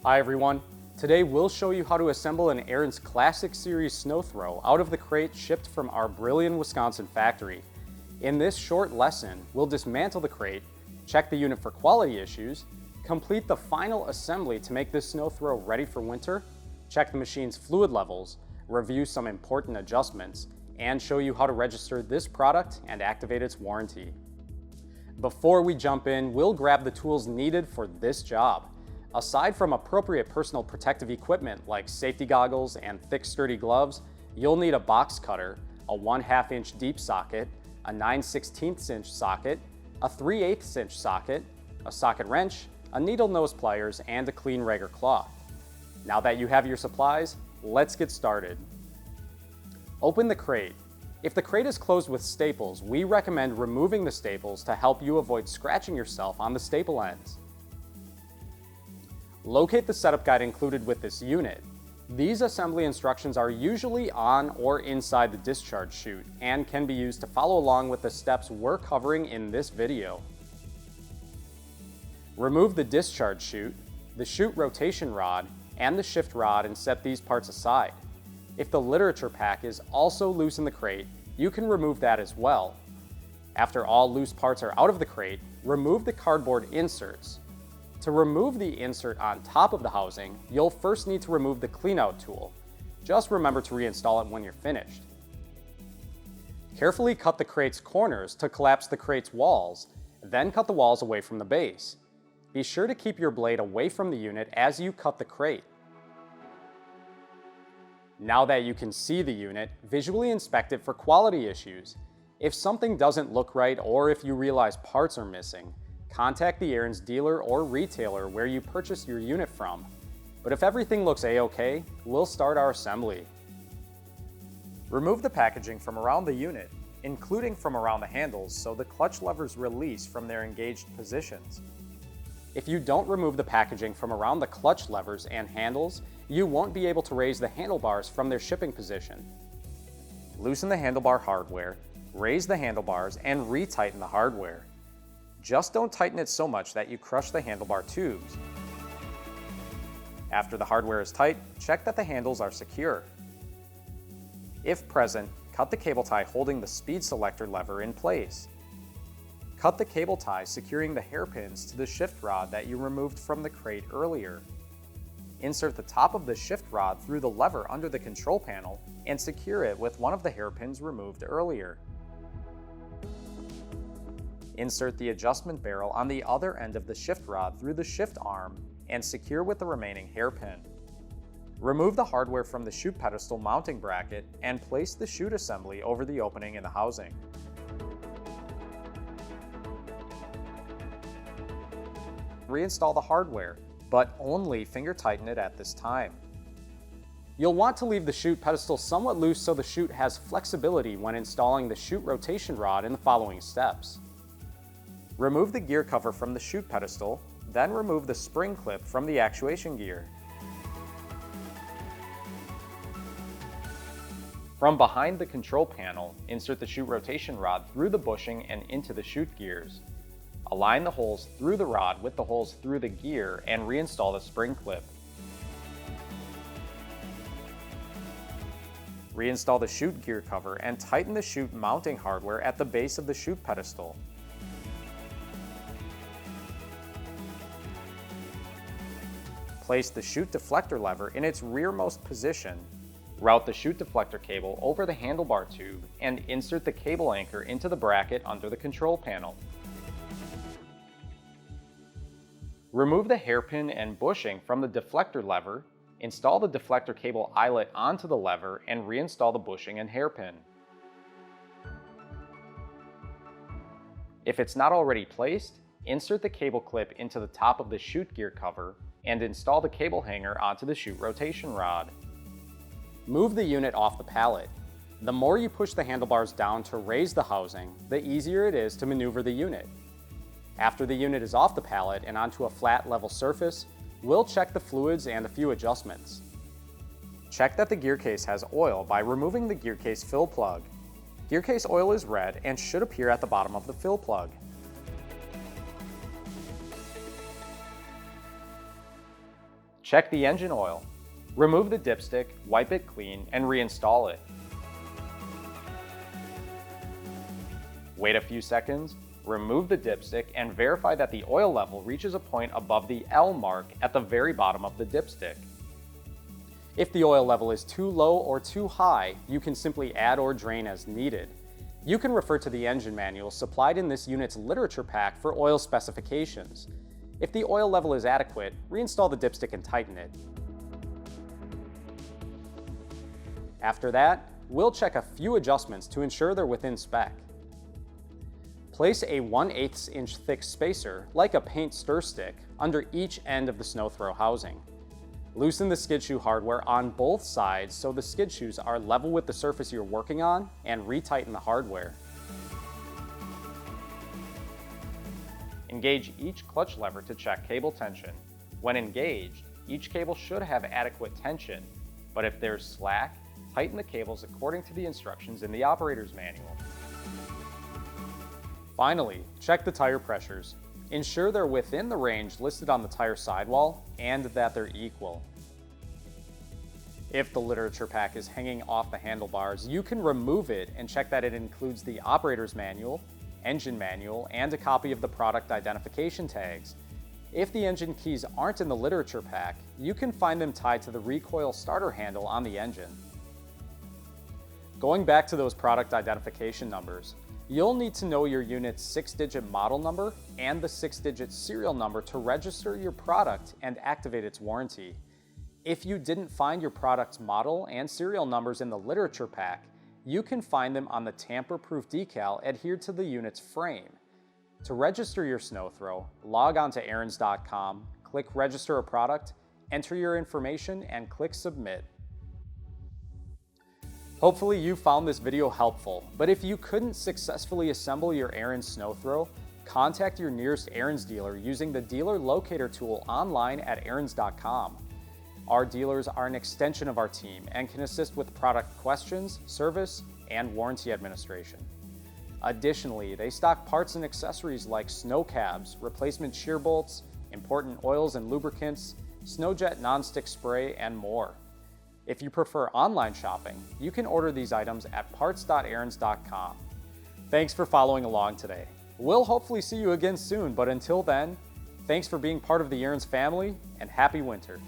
Hi everyone, today we'll show you how to assemble an Ariens Classic-series Sno-Thro out of the crate shipped from our Brillion, Wisconsin factory. In this short lesson, we'll dismantle the crate, check the unit for quality issues, complete the final assembly to make this Sno-Thro ready for winter, check the machine's fluid levels, review some important adjustments, and show you how to register this product and activate its warranty. Before we jump in, we'll grab the tools needed for this job. Aside from appropriate personal protective equipment like safety goggles and thick sturdy gloves, you'll need a box cutter, a 1/2 inch deep socket, a 9/16 inch socket, a 3/8 inch socket, a socket wrench, a needle nose pliers, and a clean Rager cloth. Now that you have your supplies, let's get started. Open the crate. If the crate is closed with staples, we recommend removing the staples to help you avoid scratching yourself on the staple ends. Locate the setup guide included with this unit. These assembly instructions are usually on or inside the discharge chute and can be used to follow along with the steps we're covering in this video. Remove the discharge chute, the chute rotation rod, and the shift rod and set these parts aside. If the literature pack is also loose in the crate, you can remove that as well. After all loose parts are out of the crate, remove the cardboard inserts. To remove the insert on top of the housing, you'll first need to remove the cleanout tool. Just remember to reinstall it when you're finished. Carefully cut the crate's corners to collapse the crate's walls, then cut the walls away from the base. Be sure to keep your blade away from the unit as you cut the crate. Now that you can see the unit, visually inspect it for quality issues. If something doesn't look right or if you realize parts are missing, contact the Ariens dealer or retailer where you purchased your unit from. But if everything looks a-okay, we'll start our assembly. Remove the packaging from around the unit, including from around the handles so the clutch levers release from their engaged positions. If you don't remove the packaging from around the clutch levers and handles, you won't be able to raise the handlebars from their shipping position. Loosen the handlebar hardware, raise the handlebars, and retighten the hardware. Just don't tighten it so much that you crush the handlebar tubes. After the hardware is tight, check that the handles are secure. If present, cut the cable tie holding the speed selector lever in place. Cut the cable tie securing the hairpins to the shift rod that you removed from the crate earlier. Insert the top of the shift rod through the lever under the control panel and secure it with one of the hairpins removed earlier. Insert the adjustment barrel on the other end of the shift rod through the shift arm and secure with the remaining hairpin. Remove the hardware from the chute pedestal mounting bracket and place the chute assembly over the opening in the housing. Reinstall the hardware, but only finger tighten it at this time. You'll want to leave the chute pedestal somewhat loose so the chute has flexibility when installing the chute rotation rod in the following steps. Remove the gear cover from the chute pedestal, then remove the spring clip from the actuation gear. From behind the control panel, insert the chute rotation rod through the bushing and into the chute gears. Align the holes through the rod with the holes through the gear and reinstall the spring clip. Reinstall the chute gear cover and tighten the chute mounting hardware at the base of the chute pedestal. Place the chute deflector lever in its rearmost position. Route the chute deflector cable over the handlebar tube and insert the cable anchor into the bracket under the control panel. Remove the hairpin and bushing from the deflector lever, install the deflector cable eyelet onto the lever, and reinstall the bushing and hairpin. If it's not already placed, insert the cable clip into the top of the chute gear cover and install the cable hanger onto the chute rotation rod. Move the unit off the pallet. The more you push the handlebars down to raise the housing, the easier it is to maneuver the unit. After the unit is off the pallet and onto a flat, level surface, we'll check the fluids and a few adjustments. Check that the gear case has oil by removing the gear case fill plug. Gear case oil is red and should appear at the bottom of the fill plug. Check the engine oil. Remove the dipstick, wipe it clean, and reinstall it. Wait a few seconds, remove the dipstick, and verify that the oil level reaches a point above the L mark at the very bottom of the dipstick. If the oil level is too low or too high, you can simply add or drain as needed. You can refer to the engine manual supplied in this unit's literature pack for oil specifications. If the oil level is adequate, reinstall the dipstick and tighten it. After that, we'll check a few adjustments to ensure they're within spec. Place a 1/8 inch thick spacer, like a paint stir stick, under each end of the Sno-Thro housing. Loosen the skid shoe hardware on both sides so the skid shoes are level with the surface you're working on, and retighten the hardware. Engage each clutch lever to check cable tension. When engaged, each cable should have adequate tension, but if there's slack, tighten the cables according to the instructions in the operator's manual. Finally, check the tire pressures. Ensure they're within the range listed on the tire sidewall and that they're equal. If the literature pack is hanging off the handlebars, you can remove it and check that it includes the operator's manual, engine manual, and a copy of the product identification tags. If the engine keys aren't in the literature pack, you can find them tied to the recoil starter handle on the engine. Going back to those product identification numbers, you'll need to know your unit's 6-digit model number and the 6-digit serial number to register your product and activate its warranty. If you didn't find your product's model and serial numbers in the literature pack, you can find them on the tamper-proof decal adhered to the unit's frame. To register your Sno-Thro, log on to Ariens.com, click Register a Product, enter your information, and click Submit. Hopefully you found this video helpful, but if you couldn't successfully assemble your Ariens Sno-Thro, contact your nearest Ariens dealer using the dealer locator tool online at Ariens.com. Our dealers are an extension of our team and can assist with product questions, service, and warranty administration. Additionally, they stock parts and accessories like snow cabs, replacement shear bolts, important oils and lubricants, SnoJet nonstick spray, and more. If you prefer online shopping, you can order these items at parts.ariens.com. Thanks for following along today. We'll hopefully see you again soon, but until then, thanks for being part of the Ariens family, and happy winter.